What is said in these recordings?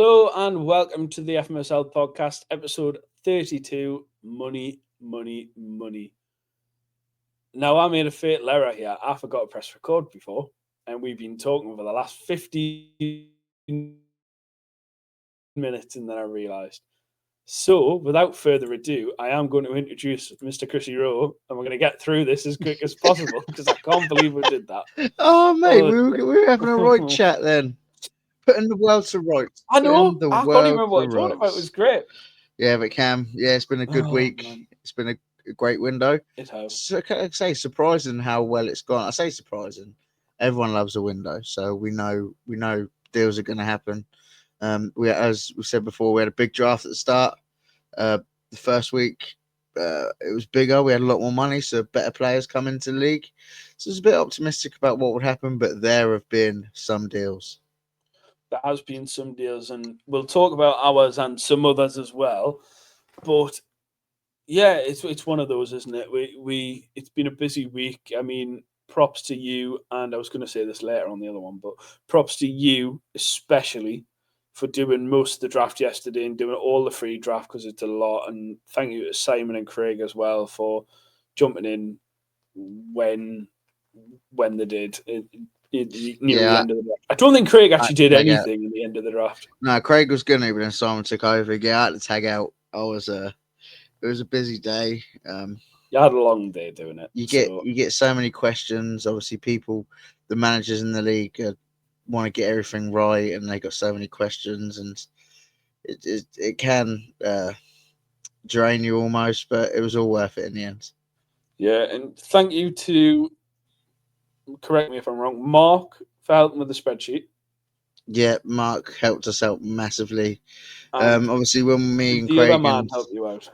Hello and welcome to the FMSL podcast, episode 32, Money, Money, Money. Now, I made a fatal error here. I forgot to press record before, and we've been talking for the last 15 minutes, and then I realised. So, without further ado, I am going to introduce Mr. Chrissy Rowe, and we're going to get through this as quick as possible because I can't believe we did that. Oh, mate, we were having a right chat then. Putting the world to rights. I know. Putting the I can't world remember what to I talked about. It was rights. great. Yeah, but Cam, it's been a good week. Man. It's been a great window. It has. So, I say surprising how well it's gone. I say surprising. Everyone loves a window, so we know deals are going to happen. As we said before, we had a big draft at the start. The first week, it was bigger. We had a lot more money, so better players come into the league. So I was a bit optimistic about what would happen, but there have been some deals. There has been some deals, and we'll talk about ours and some others as well. But yeah, it's one of those, isn't it? We it's been a busy week. I mean, props to you, and I was going to say this later on the other one, but props to you especially for doing most of the draft yesterday and doing all the free draft because it's a lot. And thank you to Simon and Craig as well for jumping in when they did. Near the end of the draft. I don't think Craig actually did anything in the end of the draft. No, Craig was going to, but then Simon took over. Yeah, I had to tag out. It was a busy day. You had a long day doing it. You get so many questions. Obviously, the managers in the league want to get everything right, and they got so many questions, and it can drain you almost. But it was all worth it in the end. Yeah, and thank you to, correct me if I'm wrong, Mark for helping with the spreadsheet. Yeah, Mark helped us out massively. Obviously, when me and the Craig other man helped you out.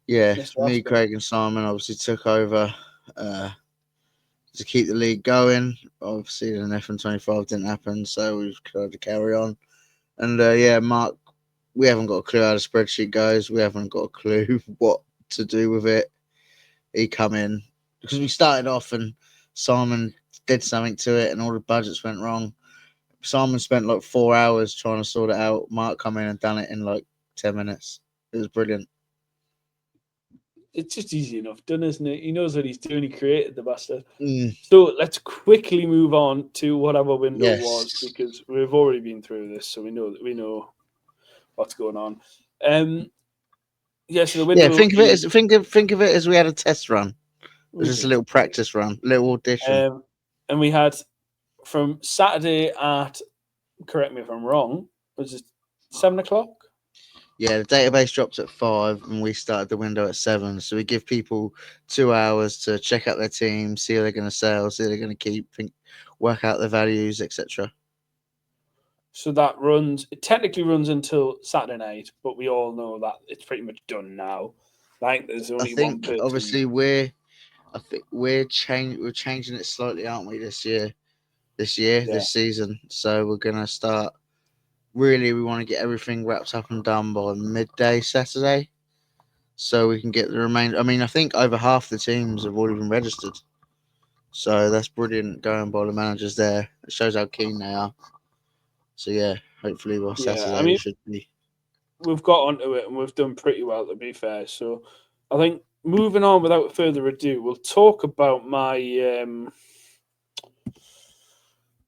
Yeah, me, Craig, and Simon obviously took over to keep the league going. Obviously, the FM25 didn't happen, so we've tried to carry on. And Mark, we haven't got a clue how the spreadsheet goes. We haven't got a clue what to do with it. He come in because we started off and Simon did something to it, and all the budgets went wrong. Simon spent like 4 hours trying to sort it out. Mark come in and done it in like 10 minutes. It was brilliant. It's just easy enough done, isn't it? He knows what he's doing. He created the bastard. So let's quickly move on to what our window was, because we've already been through this, so we know what's going on. So the window. Yeah, think of it as we had a test run. It was just a little practice run, little audition. And we had from Saturday at, correct me if I'm wrong, was it 7:00? Yeah, the database dropped at 5 and we started the window at 7. So we give people 2 hours to check out their team, see how they're going to sell, see how they're going to keep, work out their values, etc. So it technically runs until Saturday night, but we all know that it's pretty much done now. Like there's only one person. Obviously we're changing it slightly, aren't we, this season. So we're going to start. Really, we want to get everything wrapped up and done by midday Saturday, so we can get the remainder. I mean, I think over half the teams have already been registered, so that's brilliant going by the managers there. It shows how keen they are. So yeah, hopefully by Saturday we should be. We've got onto it and we've done pretty well, to be fair. So I think moving on without further ado, we'll talk about my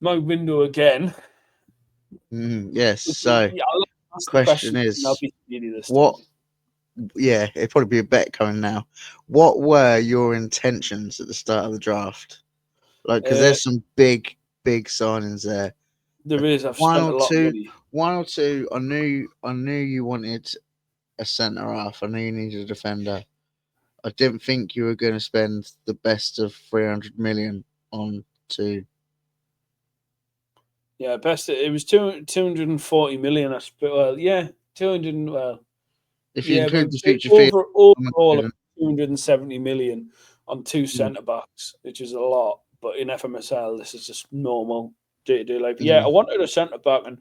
window again. Yes. So, question is, what? Yeah, it'd probably be a bet coming now. What were your intentions at the start of the draft? Like, because there's some big signings there. There is. I've spent a lot of money. One or two. I knew you wanted a centre half. I knew you needed a defender. I didn't think you were going to spend the best of 300 million on two. Yeah, best. It was 240 million. I spent. Well, yeah, 200. Well, if you include the future overall, 270 million on two centre backs, which is a lot. But in FMSL, this is just normal day-to-day life. Yeah, I wanted a centre back, and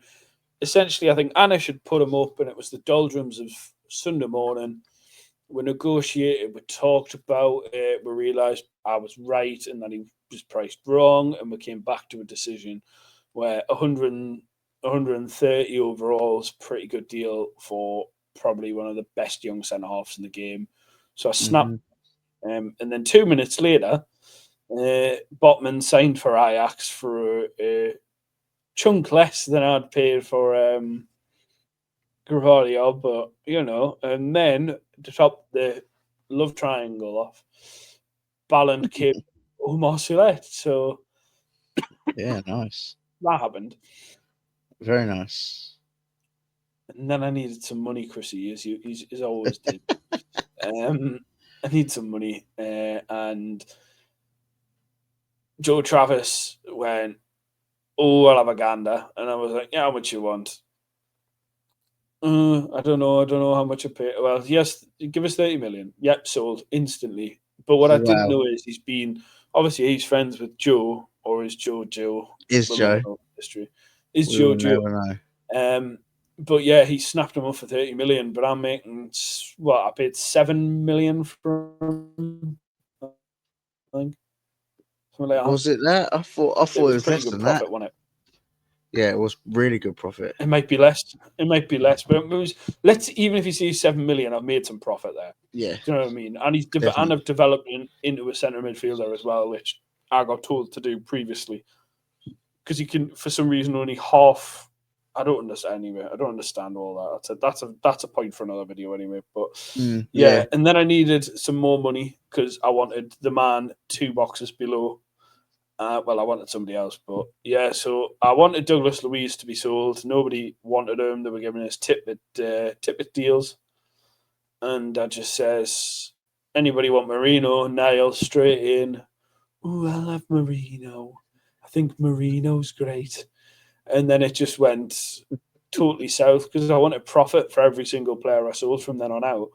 essentially, I think Anna should put him up, and it was the doldrums of Sunday morning. We negotiated, we talked about it, we realised I was right and that he was priced wrong, and we came back to a decision where 100 130 overall is a pretty good deal for probably one of the best young centre halves in the game. So I snapped. And then 2 minutes later, Botman signed for Ajax for a chunk less than I'd paid for Gravario, but and then to top the love triangle off, Ballant came Omar Sulet. So yeah, nice. That happened. Very nice. And then I needed some money, Chrissy, as he's always did. I need some money, and Joe Travis went, "Oh, I'll have a gander," and I was like, "Yeah, how much you want?" I don't know how much I pay. Well, yes, give us 30 million. Yep, sold instantly. But what I didn't know is he's friends with Joe, or is Joe? Is Joe? History. Is Joe? Never know. But yeah, he snapped him up for 30 million. But I'm making I paid 7 million for him, I think. Something like that. Was it that? I thought it was pretty less good than profit, that. wasn't it? Yeah, it was really good profit. It might be less. But it was, even if you see 7 million, I've made some profit there. Yeah, do you know what I mean? And I've developed into a centre midfielder as well, which I got told to do previously, because you can, for some reason, only half. I don't understand anyway. I don't understand all that. That's a point for another video anyway. But yeah, and then I needed some more money because I wanted the man 2 boxes below. I wanted somebody else, but yeah. So I wanted Douglas Luiz to be sold. Nobody wanted him. They were giving us tippet deals, and I just says, anybody want Marino? Niall straight in. Oh, I love Marino. I think Marino's great. And then it just went totally south because I wanted profit for every single player I sold from then on out.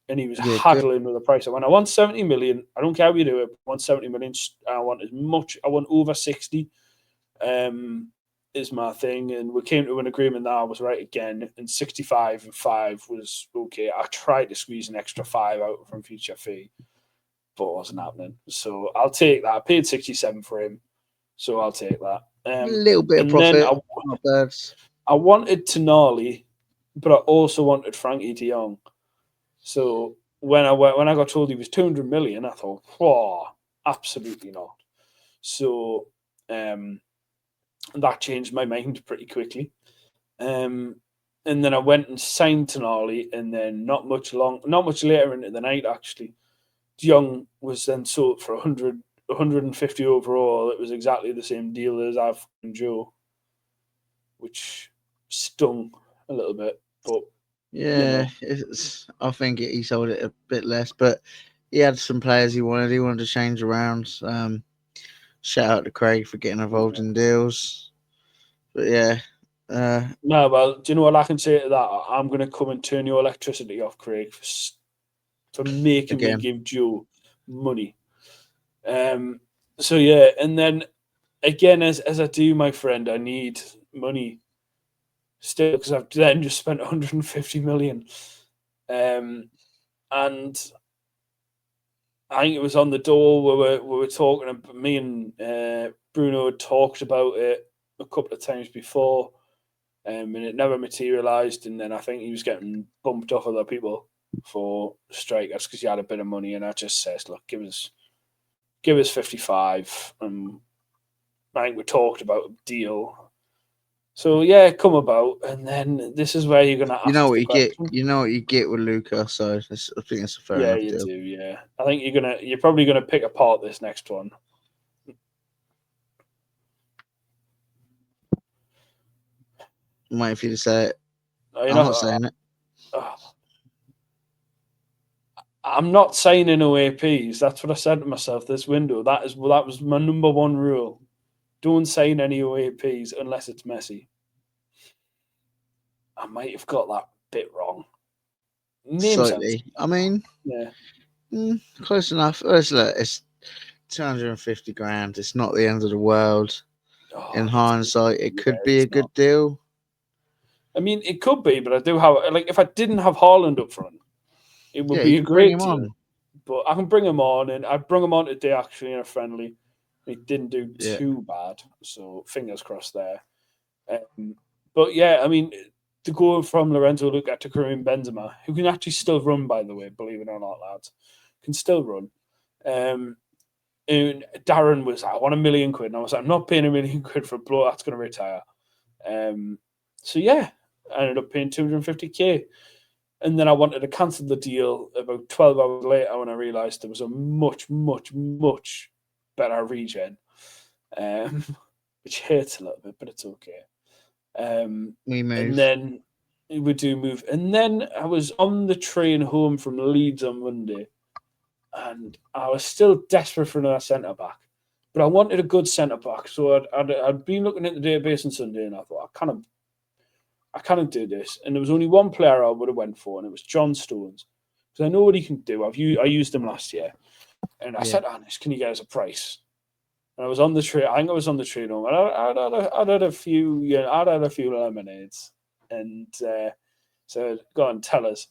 And he was haggling with the price. I went, I want 70 million. I don't care how you do it. I want 70 million. I want as much. I want over 60 is my thing. And we came to an agreement that I was right again. And 65 and 5 was okay. I tried to squeeze an extra 5 out from future fee, but it wasn't happening. So I'll take that. I paid 67 for him. So I'll take that. A little bit of profit. Not bad. I wanted Tonali, but I also wanted Frankie de Jong. So when I got told he was 200 million, I thought, "Whoa, absolutely not." So that changed my mind pretty quickly. And then I went and signed Tonali, and then not much later into the night, actually, de Jong was then sold for 150 overall. It was exactly the same deal as I've and Joe, which stung a little bit, but yeah, I think he sold it a bit less, but he had some players he wanted. He wanted to change around. Shout out to Craig for getting involved in deals. But yeah. No, well, do you know what I can say to that? I'm going to come and turn your electricity off, Craig, for making me give Joe money. So yeah, and then again, as I do, my friend, I need money still because I've then just spent 150 million. And I think it was on the door where we were talking. Me and Bruno had talked about it a couple of times before, and it never materialised. And then I think he was getting bumped off other people for strikers because he had a bit of money. And I just says, "Look, give us 55." And I think we talked about a deal. So yeah, come about, and then this is where you're gonna ask. You know what you get. You know what you get with Luca. So I think it's a fair enough deal. Yeah, you do. Yeah, I think you're probably gonna pick apart this next one. I'm waiting for you to say it. I'm not saying it. I'm not signing OAPs. That's what I said to myself this window. That was my number one rule. Don't sign any OAPs unless it's Messi. I might have got that bit wrong. Slightly. I mean, yeah, close enough. It's 250 grand. It's not the end of the world. In hindsight, it could be a good deal. I mean, it could be, but I do have if I didn't have Haaland up front, it would be a great deal. But I can bring him on, and I bring him on today actually in a friendly. He didn't do too bad, so fingers crossed there. But yeah, I mean, to go from Lorenzo Luca to Karim Benzema, who can actually still run, by the way, believe it or not, lads, can still run. And Darren was like, I want £1 million. And I was like, I'm not paying £1 million for a bloke that's going to retire. So yeah, I ended up paying 250k. And then I wanted to cancel the deal about 12 hours later when I realised there was a much, much, much better regen, which hurts a little bit, but it's okay. We move. And then we do move. And then I was on the train home from Leeds on Monday, and I was still desperate for another centre back, but I wanted a good centre back. So I'd been looking at the database on Sunday, and I thought I can't do this. And there was only one player I would have went for, and it was John Stones, because I know what he can do. I used him last year, and I said, "Anish, can you get us a price?" And I was on the train. I think I was on the train home. And I'd had a few, I'd had a few lemonades, and said, "Go on, tell us."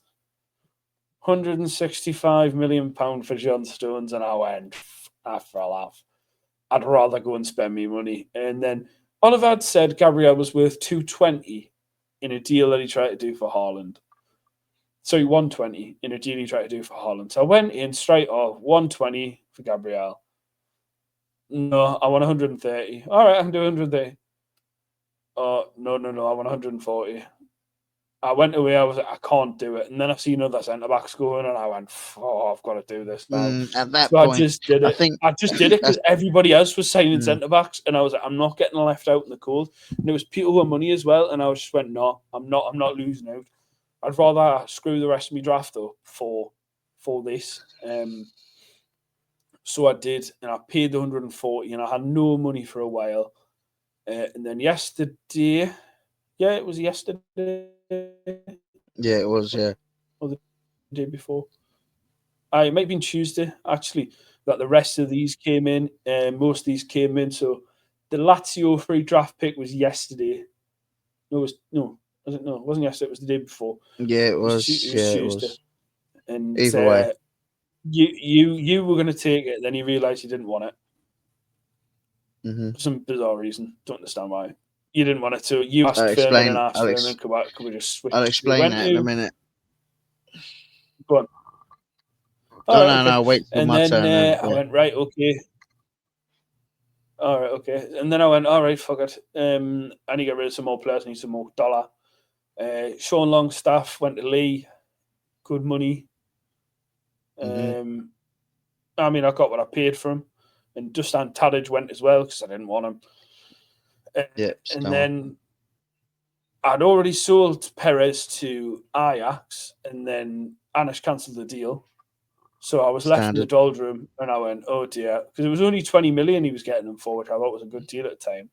£165 million for John Stones, and I went, I fell off. I'd rather go and spend me money. And then Oliver had said Gabriel was worth 220 in a deal that he tried to do for Haaland. So 120 in a deal he tried to do for Haaland. So I went in straight off 120 for Gabriel. No, I want 130. All right, I can do 130. Oh, no, I want 140. I went away. I was like, I can't do it. And then I seen other centre backs going, and I went, "Oh, I've got to do this now." At that so point, I just did it. I just did it because everybody else was signing centre backs, and I was like, "I'm not getting left out in the cold." And there was people with money as well, and I just went, "No, I'm not losing out. I'd rather screw the rest of my draft up for this." So I did, and I paid the 140, and I had no money for a while. And then yesterday, it was yesterday. Yeah, it was, yeah. Or the day before. It might have been Tuesday, actually, that the rest of these came in. Most of these came in. So the Lazio free draft pick was yesterday. No, it wasn't yesterday. It was the day before. Yeah, it was. It was Tuesday. And either way, you were going to take it, then you realised you didn't want it. For some bizarre reason. Don't understand why. You didn't want it to. You asked Furman and asked Furman, could we just switch? I'll explain that in a minute. Go on. No, wait for my turn. I went, right, okay. All right, okay. And then I went, all right, fuck it. I need to get rid of some more players. I need some more dollar. Sean Longstaff went to Lee. Good money. I mean, I got what I paid for him. And Dusan Tadic went as well because I didn't want him. And then I'd already sold Perez to Ajax, and then Anish cancelled the deal. So I was left in the doldrum, and I went, oh dear, because it was only 20 million he was getting them for, which I thought was a good deal at the time.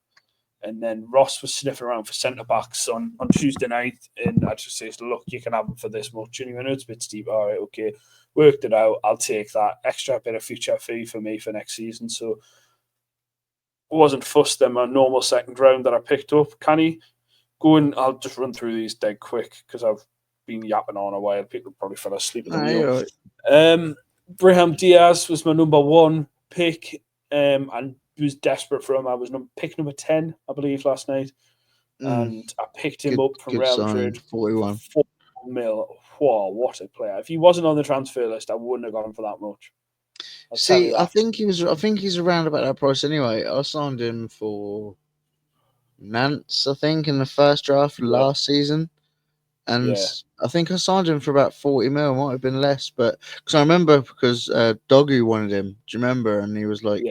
And then Ross was sniffing around for centre backs on Tuesday night, and I just said, look, you can have them for this much. And he went, it's a bit steep. All right, okay. Worked it out. I'll take that extra bit of future fee for me for next season. So I wasn't fussed in my normal second round that I picked up. Can he go in? I'll just run through these dead quick because I've been yapping on a while. People probably fell asleep at the wheel. Right. Brahim Diaz was my number one pick, and was desperate for him. I was pick number 10, I believe, last night, and I picked him up from Real Madrid. 41 mil. Whoa, what a player! If he wasn't on the transfer list, I wouldn't have got him for that much. See, I think he's around about that price anyway. I signed him for Nantes, I think, in the first draft last season. And I think I signed him for about 40 mil. Might have been less, but because I remember Doggy wanted him. Do you remember? And he was like,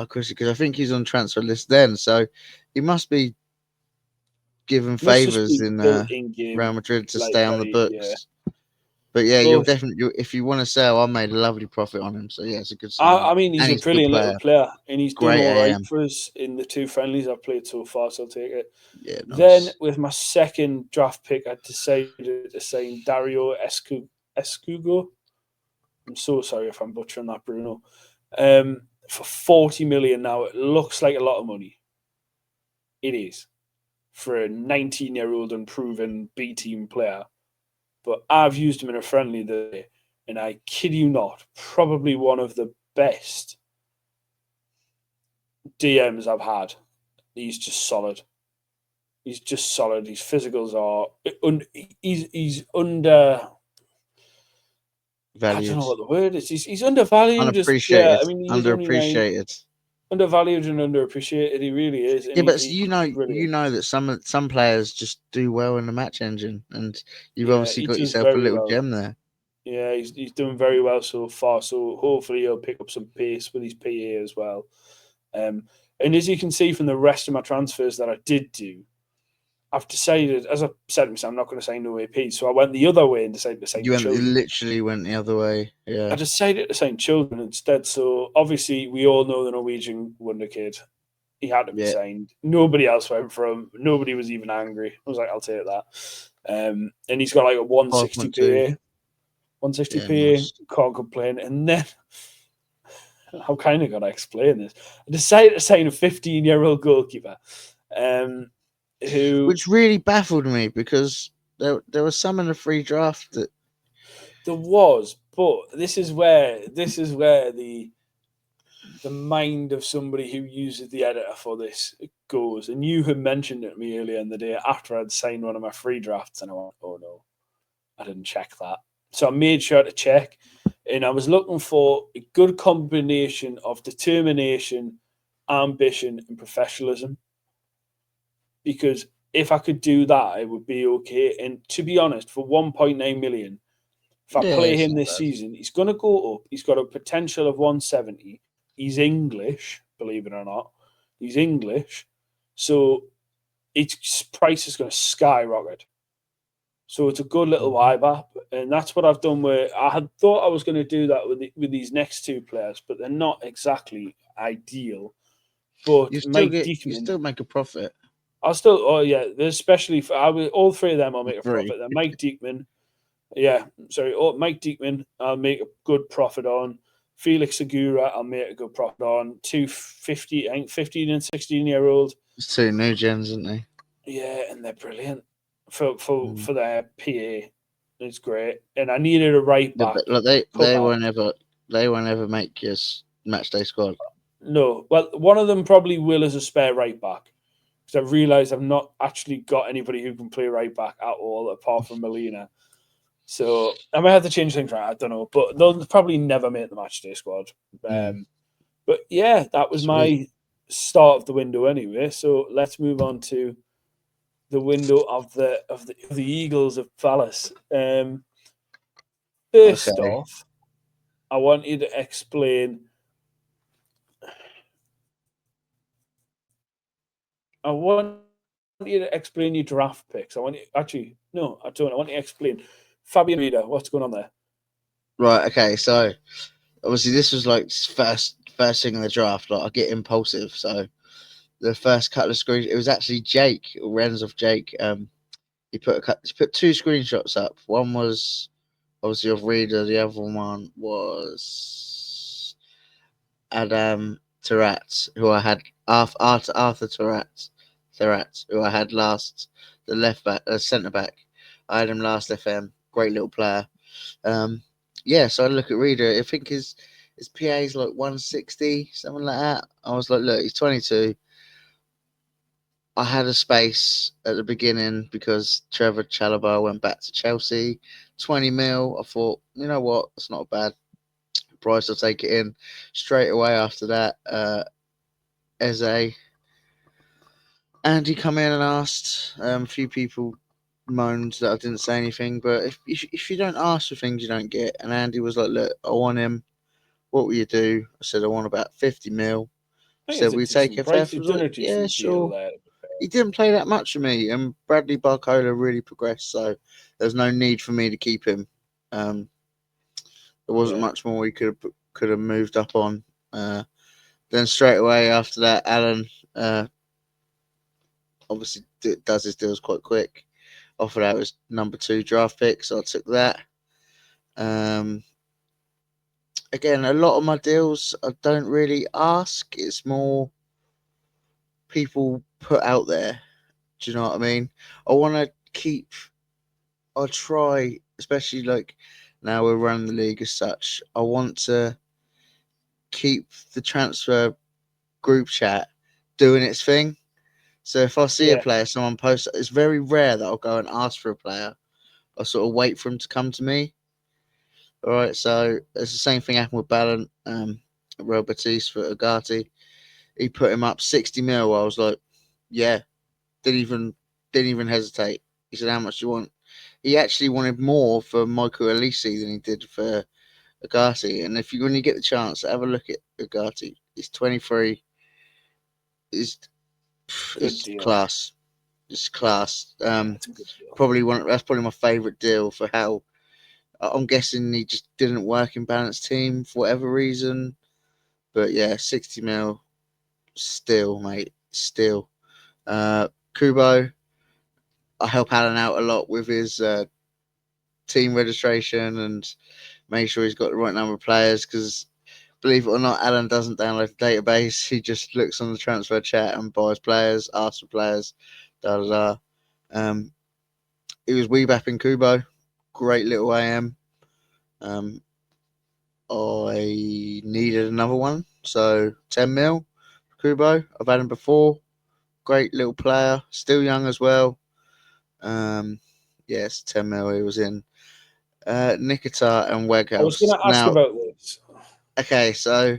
Chrissy, because I think he's on transfer list then. So he must be given favours in Real Madrid to stay on the books. Yeah. But yeah, you'll definitely, if you want to sell, I made a lovely profit on him. So yeah, it's a good sign. I mean, he's a brilliant little player, and he's done all right for us in the 2 friendlies I've played so far. So I'll take it. Yeah. Nice. Then with my second draft pick, I decided to sign Dario Escugo. I'm so sorry if I'm butchering that, Bruno. For 40 million now, it looks like a lot of money. It is for a 19-year-old unproven B-team player. But I've used him in a friendly day, and I kid you not, probably one of the best DMs I've had. He's just solid. He's just solid. His physicals are he's under. I don't Valued, know what the word is. He's undervalued. Just yeah. unappreciated, I mean, he's only nine. underappreciated. Undervalued and underappreciated. He really is, and Yeah, but he's you brilliant. know that some players just do well in the match engine, and you've Yeah, obviously he got does yourself a very little well. gem there. Yeah, he's doing very well so far. So hopefully he'll pick up some pace with his PA as well. Um, and as you can see from the rest of my transfers that I did do, I've decided, as I said to myself, I'm not going to say no AP. So I went the other way and decided to sign You children. literally went the other way. I Yeah, decided to sign children instead. So obviously we all know the Norwegian wonder kid. He had to be yeah. signed. Nobody else went for him. Nobody was even angry. I was like, I'll take that. And he's got like a 160 5.2. PA. 160 Yeah, PA, nice. can't complain. And then I'm kind of going to explain this. I decided to sign a 15-year-old goalkeeper um, who Which really baffled me because there was some in the free draft that there was, but this is where the mind of somebody who uses the editor for this goes. And you had mentioned it to me earlier in the day after I'd signed one of my free drafts, and I went, "Oh no, I didn't check that." So I made sure to check, and I was looking for a good combination of determination, ambition, and professionalism. Because if I could do that, it would be okay. And to be honest, for 1.9 million, if I yeah, play it's him not this bad. season, he's going to go up. He's got a potential of 170. He's English, believe it or not. He's English. So its price is going to skyrocket. So it's a good little Mhm. vibe up. And that's what I've done. Where I had thought I was going to do that with these next two players, but they're not exactly ideal. But Mike You Diekman, still make a profit. I'll still, oh yeah, especially for all three of them, I'll make a Three. profit. Then Mike Diekman, yeah, sorry, oh, Mike Diekman, I'll make a good profit on. Felix Segura, I'll make a good profit on. Two 50, I think 15 and 16-year-old. It's two new gens, isn't they? Yeah, and they're brilliant for for Mm. for their PA. It's great, and I needed a right Yeah, but back like come up. they won't ever make your match day squad. No, well, one of them probably will as a spare right back because I've realised I've not actually got anybody who can play right back at all apart from Molina. So I might have to change things around. I don't know, but they'll probably never make the match day squad. Mm. But yeah, that was Sweet. my start of the window anyway. So let's move on to the window of the Eagles of Palace. First Okay. off, I want you to explain. I want you to explain your draft picks. I want you actually no, I don't. I want you to explain Fabian Reader. What's going on there? Right. Okay. So obviously this was like first thing in the draft. Like I get impulsive, so the first couple of screens, it was actually Jake, Renz of Jake. He put two screenshots up. One was obviously of Reader. The other one was Adam Tarat, who I had Arthur Tarat, who I had last, the left back, centre back. I had him last FM. Great little player. Um, yeah, so I look at Reader. I think his PA is like 160, something like that. I was like, look, he's 22. I had a space at the beginning because Trevor Chalobah went back to Chelsea, 20 mil. I thought, you know what, it's not a bad price. I'll take it in straight away after that. Eze, Andy come in and asked. A few people moaned that I didn't say anything, but if you don't ask for things, you don't get. And Andy was like, look, I want him. What will you do? I said, I want about 50 mil. I think Said, it's a we take decent it fair. price. I You've was done like, a yeah, decent deal sure. there. He didn't play that much for me, and Bradley Barcola really progressed, so there's no need for me to keep him. Um, there wasn't Yeah. much more we could have moved up on. Then straight away after that, Alan obviously does his deals quite quick. Offered out his number 2 draft pick, so I took that. Um, Again, a lot of my deals I don't really ask. It's more people put out there. Do you know what I mean? I want to keep. I try, especially like now we're running the league as such. I want to keep the transfer group chat doing its thing. So if I see a Yeah. player, someone posts, it's very rare that I'll go and ask for a player. I'll sort of wait for him to come to me. All right, so it's the same thing happened with Ballon, Real Betis for Ugarte. He put him up 60 mil. I was like, yeah, didn't even didn't even hesitate. He said, how much do you want? He actually wanted more for Michael Elise than he did for Ugarte. And if you when you get the chance, have a look at Ugarte. He's 23. Is Good is deal. class. It's class. That's a good deal. That's probably my favourite deal for how I'm guessing he just didn't work in balanced team for whatever reason. But yeah, 60 mil still, mate. Still. Kubo, I help Alan out a lot with his team registration and make sure he's got the right number of players because believe it or not, Alan doesn't download the database. He just looks on the transfer chat and buys players, asks for players, da da da. He was weebapping Kubo. Great little AM. Um, I needed another one, so 10 mil for Kubo. I've had him before. Great little player, still young as well. Yes, 10 mil he was in. Nikita and I was going Weghouse. to ask Now, about this. okay, so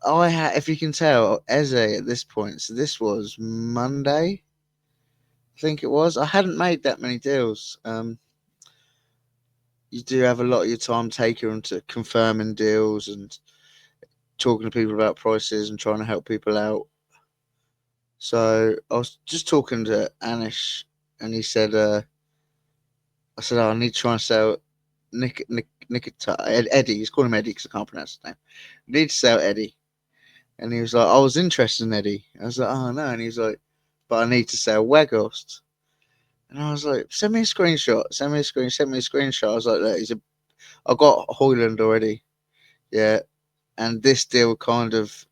if you can tell, Eze at this point, so this was Monday, I think it was. I hadn't made that many deals. You do have a lot of your time taken to confirming deals and talking to people about prices and trying to help people out. So I was just talking to Anish, and he said, "I said, oh, I need to try and sell Nikita Eddie. He's calling him Eddie because I can't pronounce his name. I need to sell Eddie." And he was like, I was interested in Eddie. I was like, oh no. And he was like, but I need to sell Weghorst. And I was like, send me a screenshot. Send me a screenshot. I was like, look, I got Hoyland already. Yeah. And this deal kind of,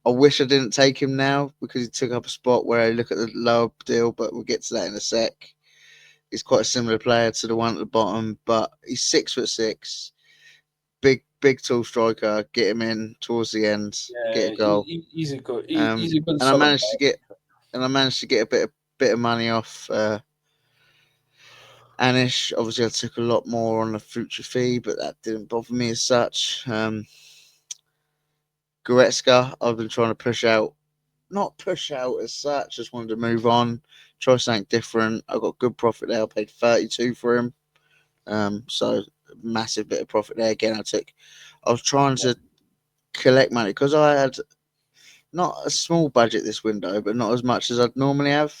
I wish I didn't take him now because he took up a spot where I look at the lower deal, but we'll get to that in a sec. He's quite a similar player to the one at the bottom, but he's 6'6", big tall striker. Get him in towards the end, get a Yeah, goal. he's a good. He's Um, a good and I solid managed player. to get a bit of money off Anish. Obviously, I took a lot more on the future fee, but that didn't bother me as such. Goretzka, I've been trying to not push out as such. Just wanted to move on, try something different. I got good profit there. I paid 32 for him. So massive bit of profit there. Again, I was trying to collect money because I had not a small budget this window, but not as much as I'd normally have.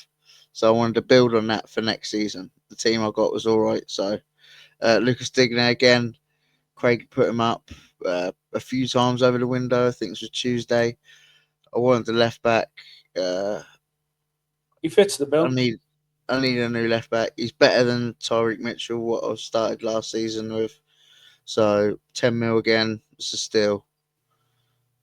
So I wanted to build on that for next season. The team I got was all right. So Lucas Digne again, Craig put him up a few times over the window. I think it was Tuesday. I wanted the left back. Uh, He fits the I bill. need I need a new left back. He's better than Tyreek Mitchell, what I started last season with. So 10 mil again. It's a steal.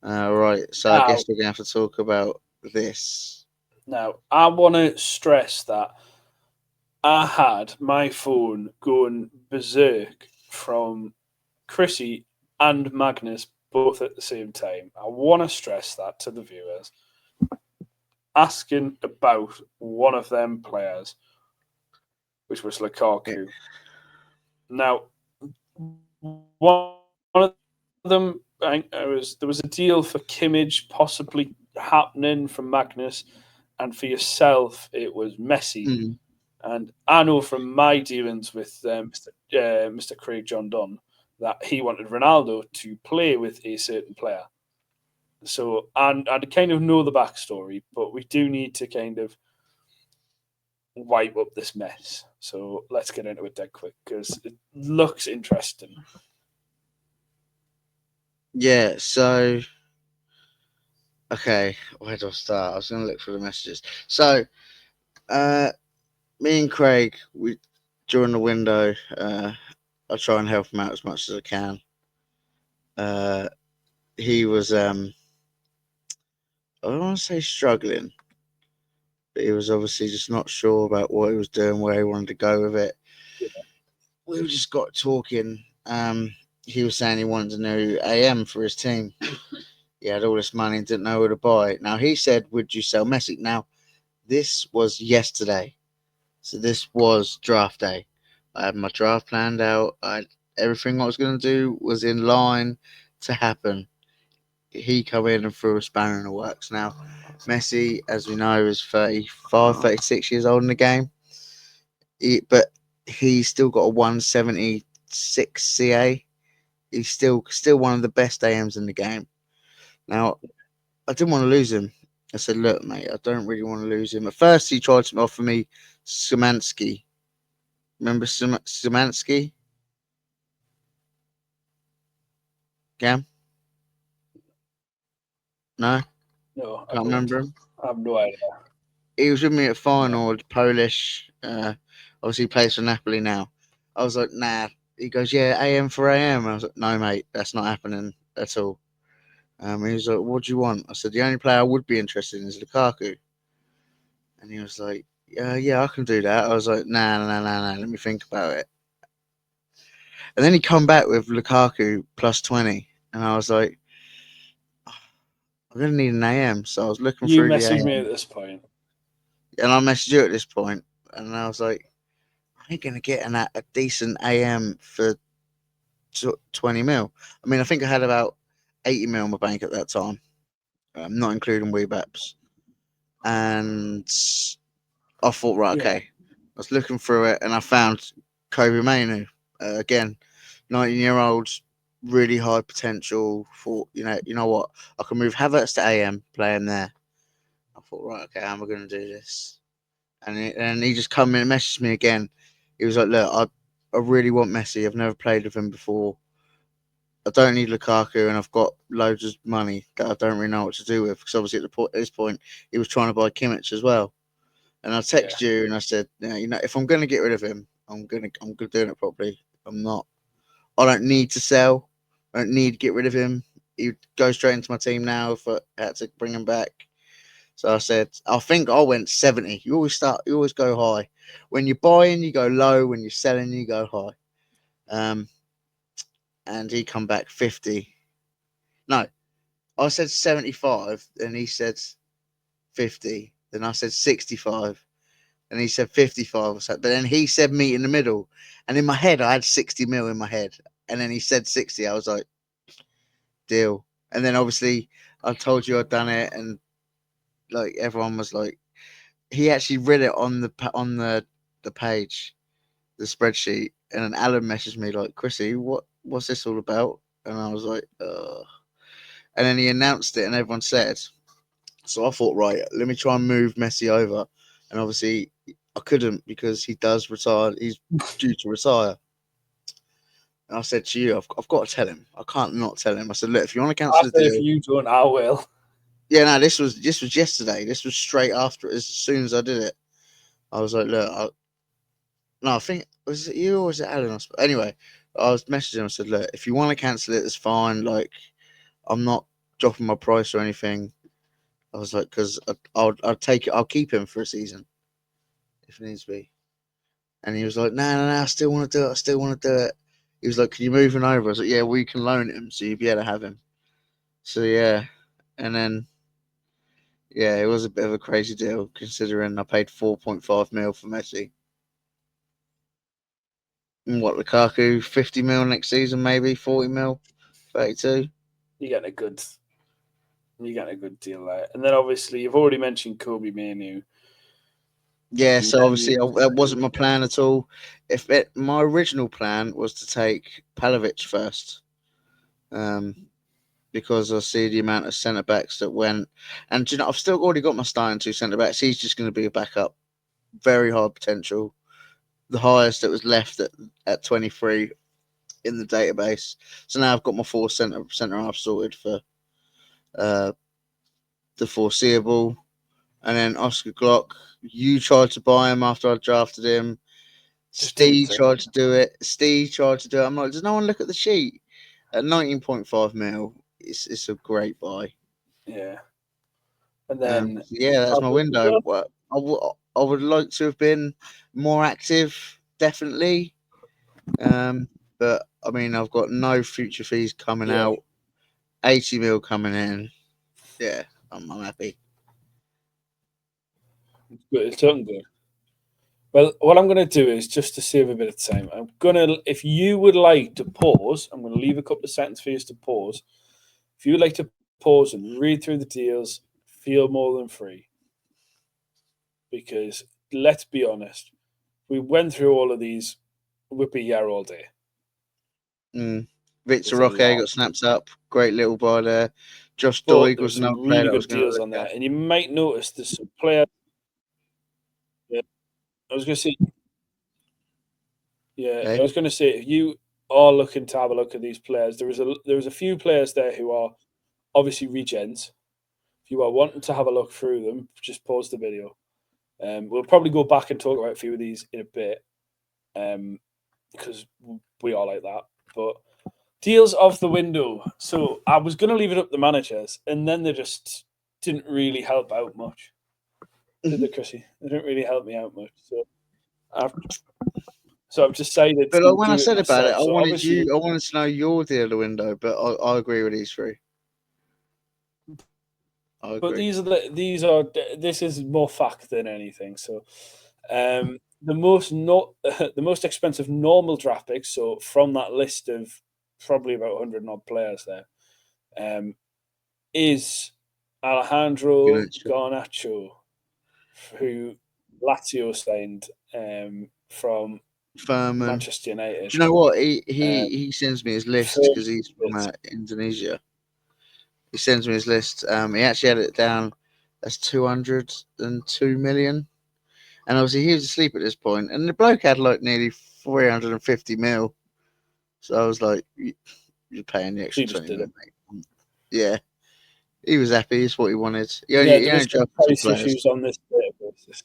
Right. So I Now, guess we're gonna have to talk about this. now, I want to stress that I had my phone going berserk from Chrissy and Magnus both at the same time. I want to stress that to the viewers. Asking about one of them players, which was Yeah. Lukaku. Now, one of them, there was a deal for Kimmage possibly happening from Magnus, and for yourself, it was Messi. Mm. And I know from my dealings with Mr. Craig John Dunn that he wanted Ronaldo to play with a certain player. So, and I kind of know the backstory, but we do need to kind of wipe up this mess. So let's get into it dead quick because it looks interesting. Yeah. So okay, where do I start? I was gonna look for the messages. So uh, me and Craig, we during the window, I try and help him out as much as I can. Uh, he was I don't want to say struggling, but he was obviously just not sure about what he was doing, where he wanted to go with it. We just got talking. He was saying he wanted a new AM for his team. he had all this money and didn't know where to buy it. Now he said, "Would you sell Messi?" Now this was yesterday, so this was draft day. I had my draft planned out. Everything I was going to do was in line to happen. He come in and threw a spanner in the works. Now Messi, as we know, is 35, 36 years old in the game. But he's still got a 176 CA. He's still one of the best AMs in the game. Now I didn't want to lose him. I said, look, mate, I don't really want to lose him. At first, he tried to offer me Szymanski. Remember Szymanski? Gam? No? No, I Can't don't. remember him. I have no idea. He was with me at No. final, Polish. Obviously, he plays for Napoli now. I was like, nah. He goes, yeah, AM for AM. I was like, no, mate, that's not happening at all. He was like, what do you want? I said, the only player I would be interested in is Lukaku. And he was like, yeah, I can do that. I was like, nah, let me think about it. And then he come back with Lukaku plus 20. And I was like, I'm going to need an AM. So I was looking You through the message me AM. at this point. And I messaged you at this point. And I was like, I ain't going to get a decent AM for 20 mil. I mean, I think I had about 80 mil in my bank at that time, not including Weebaps. And I thought, right, Yeah. okay. I was looking through it and I found Kobe Mainu. Again, 19-year-old, really high potential. For you know what? I can move Havertz to AM, play him there. I thought, right, okay, how am I going to do this? And he just come in and messaged me again. He was like, look, I really want Messi. I've never played with him before. I don't need Lukaku, and I've got loads of money that I don't really know what to do with. Because obviously at this point, he was trying to buy Kimmich as well. And I Yeah. texted you and I said, yeah, if I'm going to get rid of him, I'm gonna do it properly. I'm not. I don't need to sell. I don't need to get rid of him. He'd go straight into my team now if I had to bring him back. So I said, I think I went 70. You always go high. When you're buying, you go low. When you're selling, you go high. And he come back 50. No, I said 75, and he said 50. Then I said 65, and he said 55 or something. But then he said meet in the middle. And in my head, I had 60 mil in my head. And then he said 60. I was like, deal. And then obviously, I told you I'd done it, and like everyone was like, he actually read it on the page, the spreadsheet, and then Alan messaged me like, Chrissy, what's this all about? And I was like, and then he announced it, and everyone said. So I thought, right, let me try and move Messi over, and obviously I couldn't because he does retire. He's due to retire. And I said to you, I've got to tell him. I can't not tell him. I said, look, if you want to I cancel the said if deal, you don't, I will. yeah, no, this was yesterday. This was straight after, as soon as I did it. I was like, look, no, I think was it you or was it Alan? Anyway, I was messaging him. I said, look, if you want to cancel it, it's fine. Like, I'm not dropping my price or anything. I was like, because I'll take it. I'll keep him for a season if it needs to be. And he was like, no, I still want to do it. I still want to do it. He was like, can you move him over? I was like, yeah, we can loan him, so you'll be able to have him. So yeah, and then yeah, it was a bit of a crazy deal considering I paid 4.5 mil for Messi. And what Lukaku 50 mil next season, maybe 40 mil, 32. You get a good. You get a good deal there. And then obviously you've already mentioned Kobe Manu. Yeah, And so then obviously you that wasn't my plan at all. My original plan was to take Palovic first, um, because I see the amount of centre backs that went, and I've still already got my starting two centre backs. He's just going to be a backup, very high potential, the highest that was left at 23 in the database. So now I've got my four centre half sorted for uh, the foreseeable, and then Oscar Glock. You tried to buy him after I drafted him. just didn't Steve think. tried to do it. Steve tried to do it. I'm like, does no one look at the sheet? At 19.5 mil, it's a great buy. Yeah. And then Yeah, that's my window. Well, I would like to have been more active, definitely. Um, but I mean, I've got no future fees coming yeah. out. 80 mil coming in. Yeah, I'm happy. It's looking good. Well, what I'm going to do is just to save a bit of time. I'm gonna, if you would like to pause, I'm going to leave a couple of seconds for you to pause. If you would like to pause and read through the deals, feel more than free. Because let's be honest, we went through all of these. We'd be here all day. Victor There's a Roque lot, got snapped up. Great little buy there. Josh but Doig there was was some another player really that I was good going to deals look on at. there, and you might notice there's some players. Yeah, I was going to say, yeah, I Okay. was going to say, if you are looking to have a look at these players, there was a few players there who are obviously regens. If you are wanting to have a look through them, just pause the video. We'll probably go back and talk about a few of these in a bit, because we are like that. But deals of the window. So I was going to leave it up to the managers, and then they just didn't really help out much, did they, Chrissy? They didn't really help me out much. I've, I've decided But to when I do it said about it, myself. So obviously, I wanted to know your deal of the window, but I agree with these three. I but agree. this is more fact than anything. So the most not the most expensive normal draft picks. So from that list of probably about 100 odd players there, is Alejandro Good. Garnacho, who Lazio signed from Furman. Manchester Do United. you know what? Um, He sends me his list for because he's from Indonesia. He sends me his list. He actually had it down as 202 million. And obviously he was asleep at this point, and the bloke had like nearly 350 mil. So I was like, "You're paying the he extra just 20 did mil, it. mate." Yeah, he was happy. It's what he wanted. Yeah, He there only was some drafted two price players. issues on this database.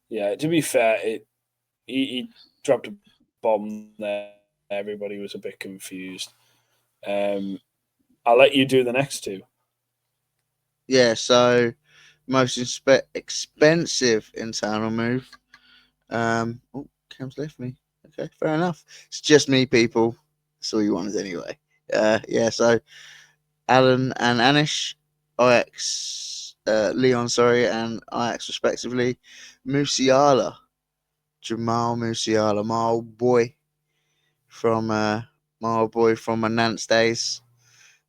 Yeah, to be fair, he dropped a bomb there. Everybody was a bit confused. Um, I'll let you do the next two. Yeah, so most expensive internal move. Oh, Cam's left me. Okay, fair enough. It's just me, people. That's all you wanted anyway. Yeah. So Alan and Anish, Leon, sorry, and Ajax respectively. Musiala, Jamal Musiala, my old boy from my Nance days.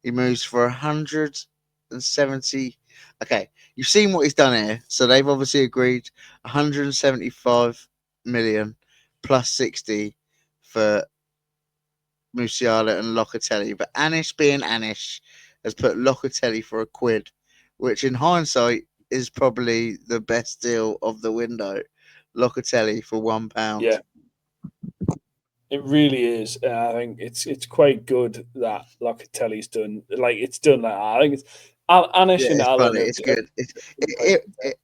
He moves for 170. Okay, you've seen what he's done here. So they've obviously agreed 175 million plus 60 for Musiala and Locatelli. But Anish, being Anish, has put Locatelli for a quid, which in hindsight is probably the best deal of the window. Locatelli for £1. Yeah, it really is. I think it's quite good that Locatelli's done like it's done like that. I think it's Yeah, Anish and it's Alan funny. It's good. quite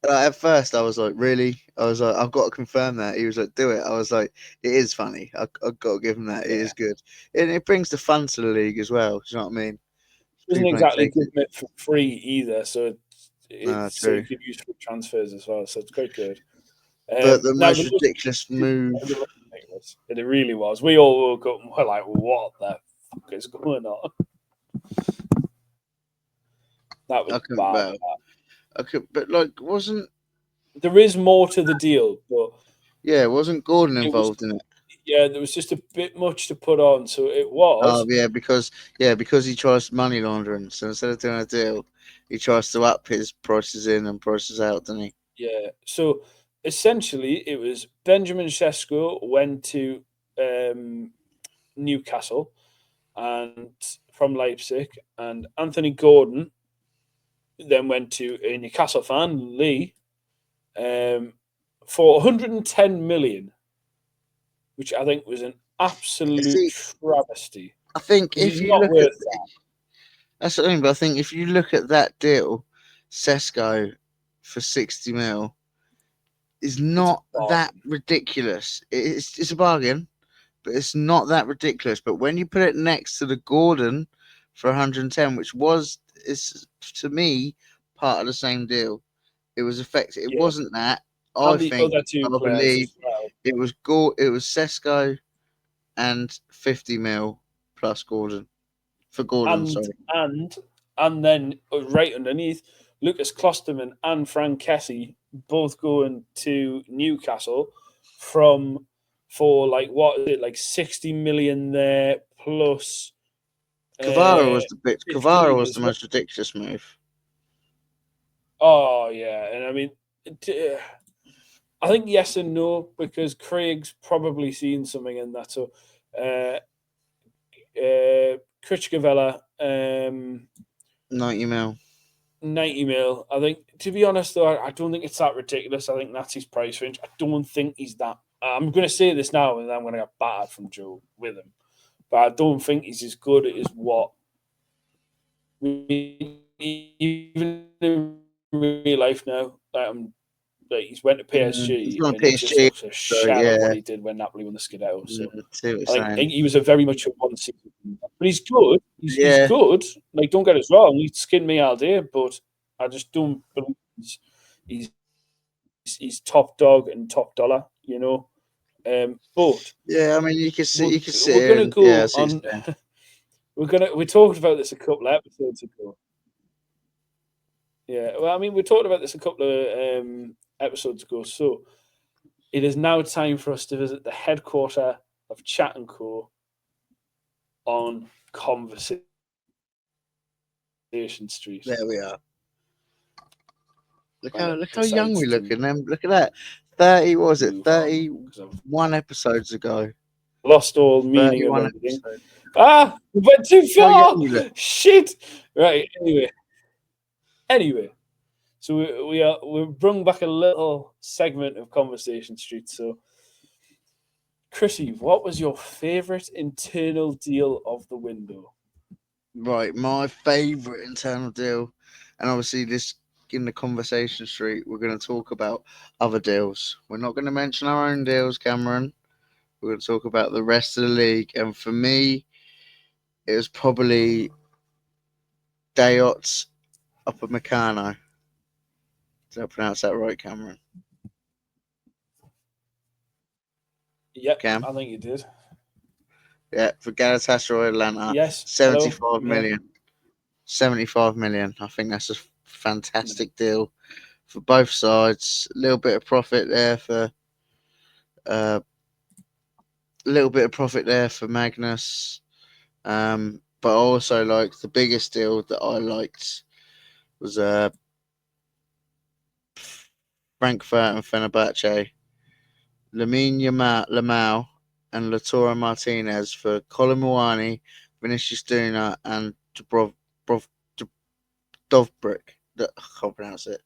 Like, at first, I was like, really? I was like, I've got to confirm that. He was like, do it. I was like, it is funny. I've got to give him that. It yeah. is good. And it brings the fun to the league as well. Do you know what I mean? Doesn't People ain't exactly taking give it. it for free either, so No, it's so you true. can use for transfers as well. So it's quite good. But the Now most ridiculous move. it really was. We all woke up and were like, "What the fuck is going on?" That was I couldn't bad. bow. I could, but like, wasn't There is more to the deal, but wasn't Gordon it was involved in it? yeah, there was just a bit much to put on. So it was Oh because he tries money laundering. So instead of doing a deal, he tries to up his prices in and prices out, doesn't he? yeah. So essentially, it was Benjamin Sesko went to um, Newcastle and from Leipzig, and Anthony Gordon then went to a Newcastle fan, Lee, um, for 110 million, which I think was an absolute See, travesty I think because if he's you not look worth at that. that's the thing, but I think if you look at that deal, Sesko for 60 mil is It's a not that bargain. ridiculous. It's a bargain, but it's not that ridiculous. But when you put it next to the Gordon for 110, which is to me part of the same deal, it was effective. It Yeah, wasn't that. I and the think other two I players believe as well. it was Sesko and 50 mil plus Gordon. For Gordon, and sorry. and then right underneath, Lucas Klosterman and Frank Kessie both going to Newcastle from for like what is it, like 60 million there plus Kvara was the bit. Kvara 15 was the as well. most ridiculous move. Oh yeah, and I mean, I think yes and no because Craig's probably seen something in that. So, Krichkavella, 90 mil. 90 mil. I think, to be honest, though, I don't think it's that ridiculous. I think that's his price range. I don't think he's that. I'm going to say this now, and then I'm going to get battered from Joe with him. But I don't think he's as good as what. Even in real life now, like he's went to He's PSG on and he just PSG, looks a so shell of what yeah. he did when Napoli won the Scudetto. So See what you're I saying. think he was a very much a one season, but he's good. He's Yeah, good. Like don't get us wrong, he skinned me all day, but I just don't believe he's he's top dog and top dollar. But yeah. I mean, you can sit we're here gonna and yeah, I go see what on. you're saying. We talked about this a couple of episodes ago. Yeah, well, I mean, we talked about this a couple of episodes ago. So it is now time for us to visit the headquarter of Chat and Co on Conversation Street. There we are. When it Look how young decides we look, to and then look at that. 30 was it? move on because I've 31 episodes ago. lost all meaning of 31 everything. episodes. We went too Look how young far. we look. Shit. Right. Anyway. So we bring back a little segment of Conversation Street. So, Chrissy, what was your favourite internal deal of the window? Right, my favourite internal deal, and obviously this in the Conversation Street, we're going to talk about other deals. We're not going to mention our own deals, Cameron. We're going to talk about the rest of the league, and for me, it was probably Dayot's up at Meccano. Did I pronounce that right, Cameron? Yep, Cam? I think you did. Yeah, for Galatasaray Atlanta, Yes. Hello. 75 I'm here. million. 75 million. I think that's a No. fantastic deal for both sides. A little bit of profit there for uh, Magnus. But also like the biggest deal that I liked was Frankfurt and Fenerbahce. Lamau and Latoro Martinez for Colin Muani, Vinicius Duna, and Dovbrick. I can't pronounce it.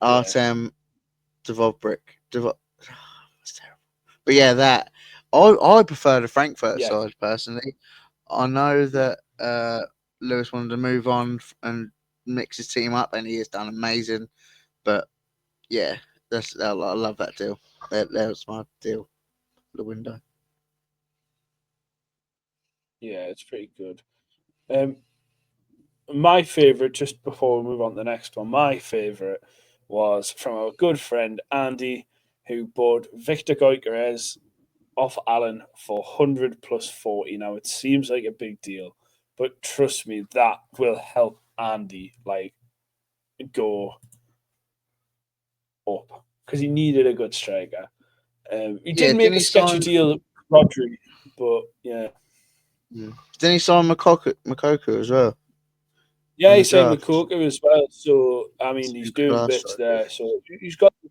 Yeah. Artem Dvovbrick. That's terrible. But yeah, that I prefer the Frankfurt Yeah. side personally. I know that Lewis wanted to move on and mix his team up, and he has done amazing. But yeah, I love that deal. That was my deal for the window. Yeah, it's pretty good. Um, my favourite, just before we move on to the next one, my favourite was from our good friend Andy, who bought Victor Gyökeres off Allen for 100 plus 40. Now, it seems like a big deal, but trust me, that will help Andy like go up because he needed a good striker. He Yeah, did make a sketchy deal with Rodri, but yeah. Didn't he sign Makoko as well Yeah, in the he's signed draft? McCoker as well. So, I mean, he's Super doing class bits strikers. there. So,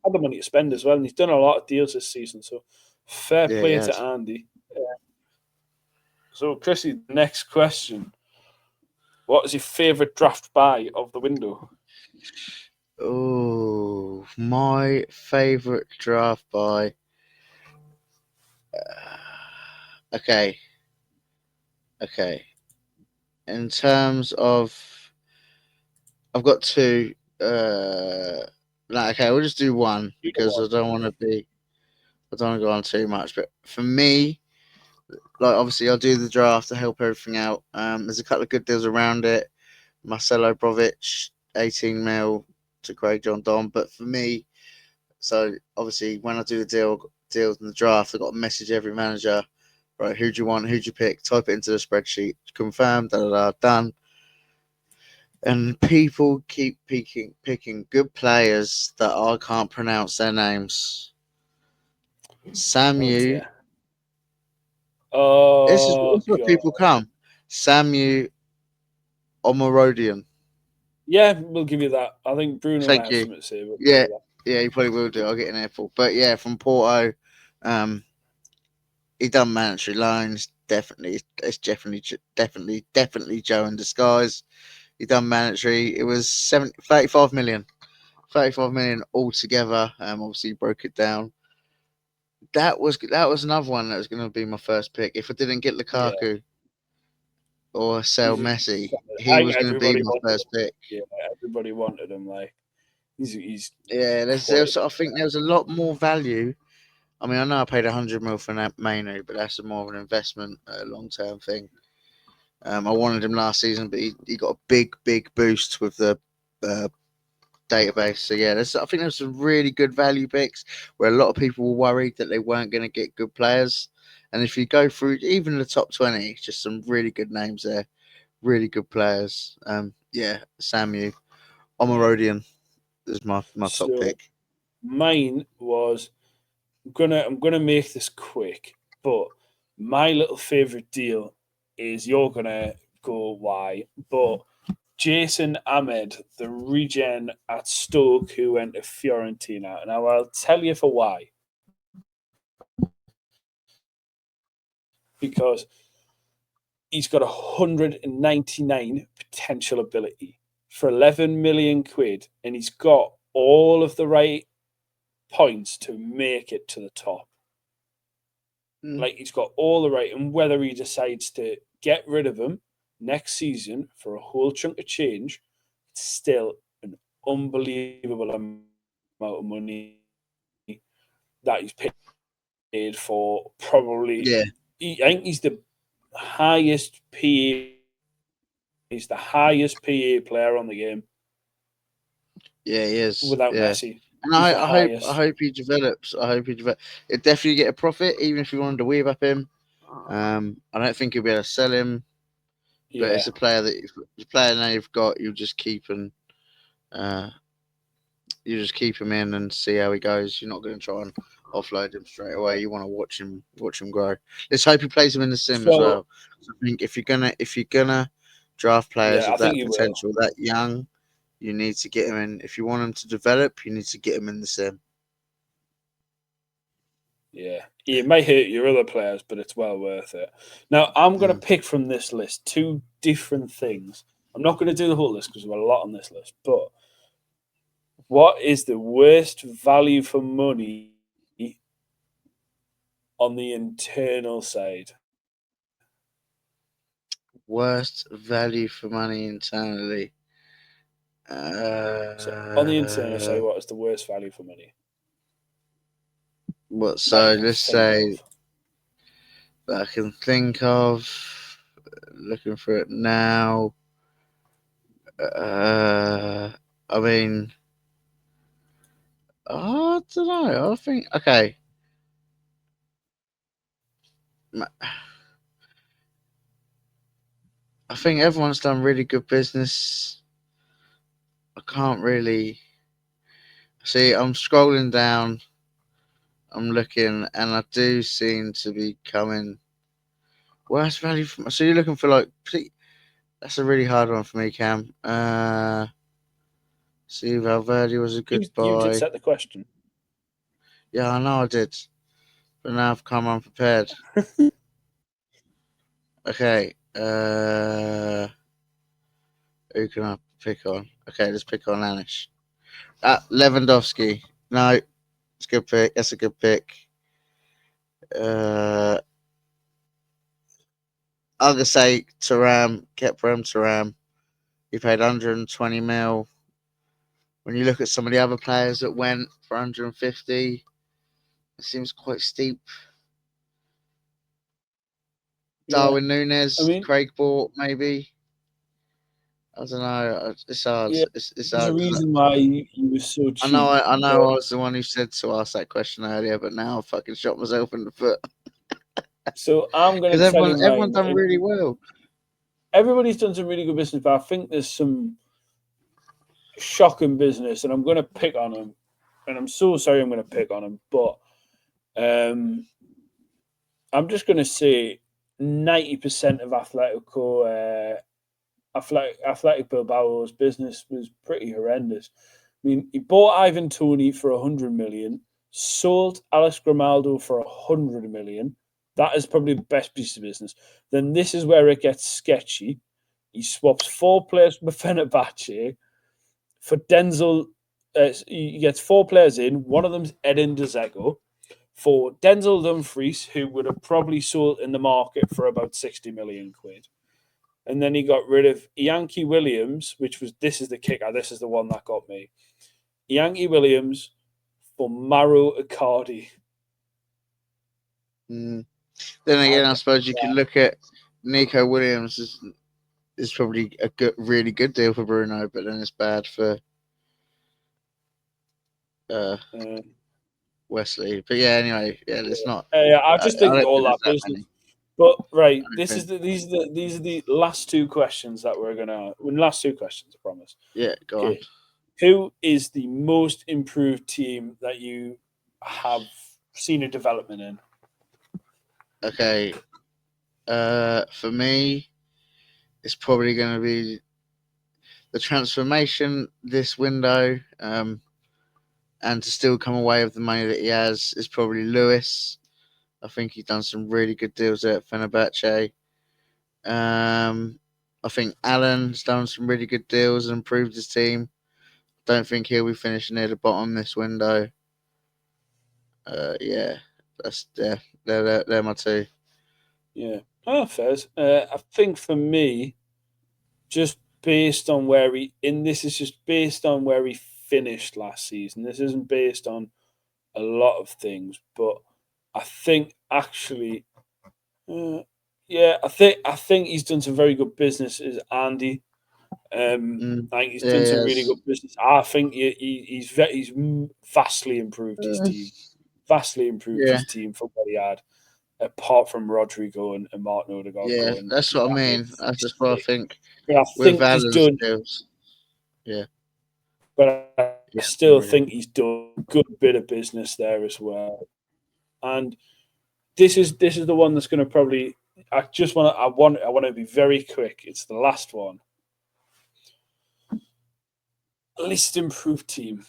had the money to spend as well. And he's done a lot of deals this season. So, fair Yeah, he play to has. Andy. So, Chrissy, next question. What is your favourite draft buy of the window? Oh, my favorite draft buy. Okay, okay. In terms of, I've got two. No, okay, we'll just do one You know because what? I don't want to be. I don't want to go on too much. But for me, like obviously, I'll do the draft to help everything out. There's a couple of good deals around it. Marcelo Brovic, 18 mil to Craig John Don. But for me, so obviously when I do the deals in the draft, I've got to message every manager Right, who do you want? Who do you pick? Type it into the spreadsheet. Confirmed. Da da da. Done. And people keep picking good players that I can't pronounce their names. Oh Samu. dear. This Oh is where god. people come. Samu Omorodian. Yeah, we'll give you that. I think Bruno might Thank have you. something to say, but we'll give Yeah, you that. yeah, he probably will do. I'll get an earful. But yeah, from Porto, he done mandatory loans. Definitely, it's definitely Joe in disguise. He done mandatory. It was 35 million. 35 million altogether. Obviously broke it down. That was another one that was going to be my first pick. If I didn't get Yeah, Lukaku or sell he's a Messi, solid. I he think was going to be everybody my wanted first him. pick. Yeah, everybody wanted him. Like he's Yeah, quality. I think there was a lot more value. I mean, I know I paid 100 mil for Manu, but that's more of an investment, long term thing. I wanted him last season, but he got a big boost with the uh, database. So yeah, I think there's some really good value picks where a lot of people were worried that they weren't going to get good players. And if you go through even the top 20, just some really good names there, really good players. Yeah, Samu Yeah. Omorodian is my top So pick. mine was I'm gonna make this quick, but my little favorite deal is you're gonna go why, but Jason Ahmed, the regen at Stoke who went to Fiorentina. Now I'll tell you for why. Because he's got 199 potential ability for 11 million quid, and he's got all of the right points to make it to the top. Mm. Like he's got all the right, and whether he decides to get rid of him next season for a whole chunk of change, it's still an unbelievable amount of money that he's paid for. Probably, Yeah, I think he's the highest PA. He's the highest PA player on the game yeah, he is. without Yeah. Messi. And He's the I highest. hope he develops. I hope he develops. It definitely get a profit, even if you wanted to weave up him. I don't think you'll be able to sell him, but Yeah, it's a player that the player now you've got, uh, you just keep him in and see how he goes. You're not going to try and offload him straight away. You want to watch him grow. Let's hope he plays him in the sim as well, well. So I think if you're gonna draft players yeah, of I think that he will. potential, that young, you need to get him in. If you want him to develop, you need to get him in the sim. Yeah, it may hurt your other players, but it's well worth it. Now, I'm going to Mm. pick from this list two different things. I'm not going to do the whole list because we've got a lot on this list, but what is the worst value for money on the internal side? Worst value for money internally. So, on the internal Uh, side, what is the worst value for money what? that you So can let's think say of? that I can think of. Looking for it now. Uh, I mean, I don't know. I think okay. I think everyone's done really good business. I can't really see. I'm scrolling down. I'm looking, and I do seem to be coming worst value. So you're looking for like. That's a really hard one for me, Cam. See, Valverde was a good You did buy. set the question. Yeah, I know I did, but now I've come unprepared. Okay. Who can I pick on? Okay, let's pick on Anish. Lewandowski. No, it's a good pick. That's a good pick. Uh, I'm gonna say Taram, Kepram Taram. He paid 120 mil. When you look at some of the other players that went for 150, it seems quite steep. Yeah, Darwin I Nunes, mean, Craig bought maybe. I don't know. It's hard. yeah, It's there's a hard. reason why he was so cheap, I know. but I was the one who said to ask that question earlier, but now I fucking shot myself in the foot. So I'm going Because to tell you everyone's mine. done really well. Everybody's done some really good business, but I think there's some shocking business, and I'm going to pick on them. And I'm so sorry I'm going to pick on them, but I'm just going to say 90% of Athletic Bilbao's business was pretty horrendous. I mean, he bought Ivan Toney for 100 million, sold Alex Grimaldo for 100 million. That is probably the best piece of business. Then this is where it gets sketchy. He swaps 4 players from Fenerbahce for Denzel. He gets 4 players in. One of them's Edin Dzeko for Denzel Dumfries, who would have probably sold in the market for about 60 million quid. And then he got rid of Yankee Williams, which was, this is the kicker, this is the one that got me. Yankee Williams for Maro Icardi. Then again, I suppose you could look at Nico Williams is probably a really good deal for Bruno, but then it's bad for Wesley. But yeah, anyway, yeah, it's not. I just think all that that business. many. But right, these are the last 2 questions that we're gonna. Last 2 questions, I promise. Yeah, go on. Who is the most improved team that you have seen a development in? Okay, for me, it's probably going to be the transformation this window, and to still come away with the money that he has is probably Lewis. I think he's done some really good deals there at Fenerbahce. I think Allen's done some really good deals and improved his team. Don't think he'll be finishing near the bottom this window. Yeah, they're my 2. Yeah, fairs. I think for me, just based on where this is just based on where he finished last season. This isn't based on a lot of things, but I think actually, I think he's done some very good business. Is Andy? I think he's done some really good business. I think he's vastly improved his team. Vastly improved his team from what he had, apart from Rodrigo and Martin Odegaard. Yeah, going, that's what I mean. That's just what I think. But I think he's done. Skills. Yeah. But I still think he's done a good bit of business there as well. And this is the one that's going to probably. I want to be very quick. It's the last one. Least improved team.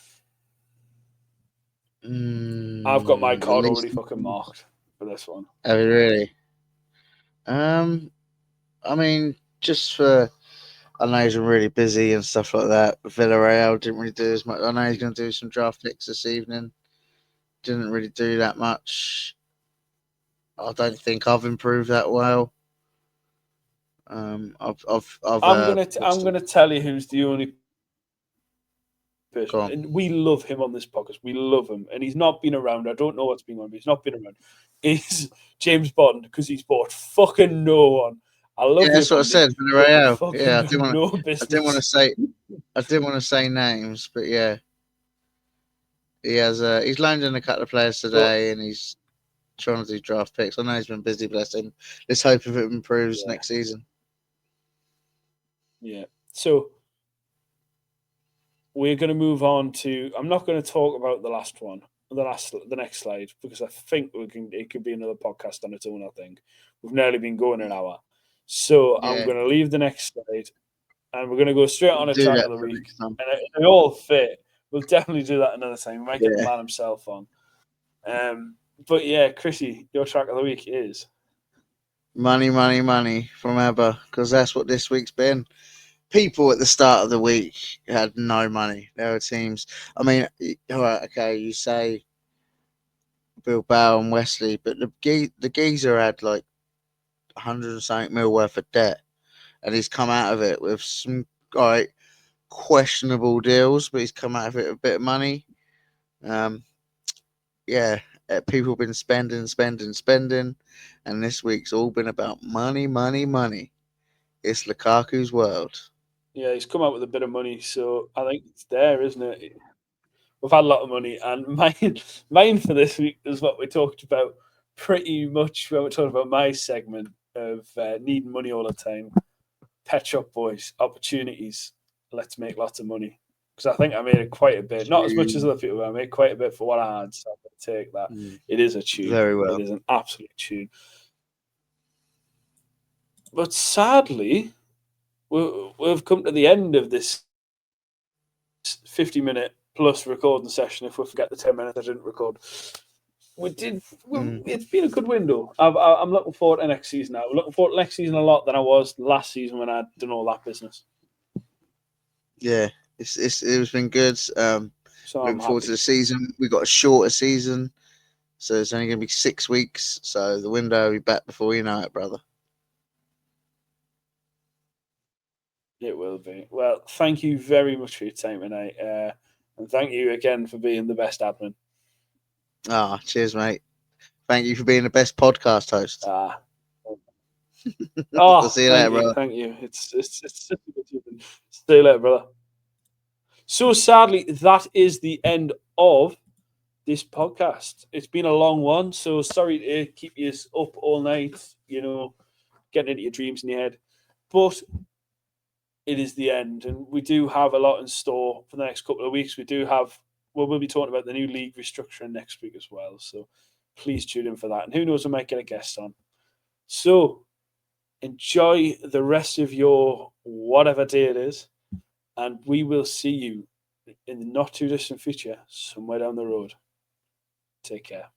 I've got my card already fucking marked for this one. Have you really? I mean, just for I know he's been really busy and stuff like that. Villarreal didn't really do as much. I know he's going to do some draft picks this evening. Didn't really do that much. I don't think I've improved that well. I'm gonna tell you who's the only person, and we love him on this podcast. We love him, and he's not been around. I don't know what's been on, but he's not been around. Is James Bond, because he's bought fucking no one. I love you. That's what I said. Villarreal. Yeah, I didn't want to say names, but yeah, he has. He's loaned in a couple of players today, and he's trying to do draft picks. I know he's been busy, bless him. Let's hope if it improves next season. Yeah. So we're going to move on to. I'm not going to talk about the last one, the next slide, because I think it could be another podcast on its own. I think we've nearly been going an hour, so I'm going to leave the next slide, and we're going to go straight on a track of the week, and they all fit. We'll definitely do that another time. We might get the man himself on. But yeah, Chrissy, your track of the week is money, money, money from ABBA, because that's what this week's been. People at the start of the week had no money. There were teams. I mean, all right, okay, you say Bilbao and Wesley, but the geezer had like 100 and something mil worth of debt, and he's come out of it with some questionable deals, but he's come out of it with a bit of money. Yeah, people have been spending, and this week's all been about money, money, money. It's Lukaku's world. Yeah, he's come out with a bit of money, so I think it's there, isn't it? We've had a lot of money, and mine for this week is what we talked about pretty much when we're talking about my segment of needing money all the time. Pet Shop Boys, opportunities. Let's make lots of money. Because I think I made it quite a bit. Not as much as other people, but I made quite a bit for what I had. So I'm going to take that. It is a tune. Very well. It is an absolute tune. But sadly, we've come to the end of this 50-minute plus recording session. If we forget the 10 minutes I didn't record, it's been a good window. I'm looking forward to next season now. I'm looking forward to next season a lot than I was last season when I'd done all that business. Yeah, it's been good. So looking forward to the season. We got a shorter season, so it's only going to be 6 weeks. So the window will be back before you know it, brother. It will be. Well, thank you very much for your time tonight, and thank you again for being the best admin. Cheers, mate. Thank you for being the best podcast host. I'll see you later, brother. Thank you. It's such a good evening. See you later, brother. So sadly, that is the end of this podcast. It's been a long one, so sorry to keep you up all night, getting into your dreams in your head. But it is the end, and we do have a lot in store for the next couple of weeks. We'll be talking about the new league restructuring next week as well, so please tune in for that. And who knows, we might get a guest on. So enjoy the rest of your whatever day it is, and we will see you in the not too distant future somewhere down the road. Take care.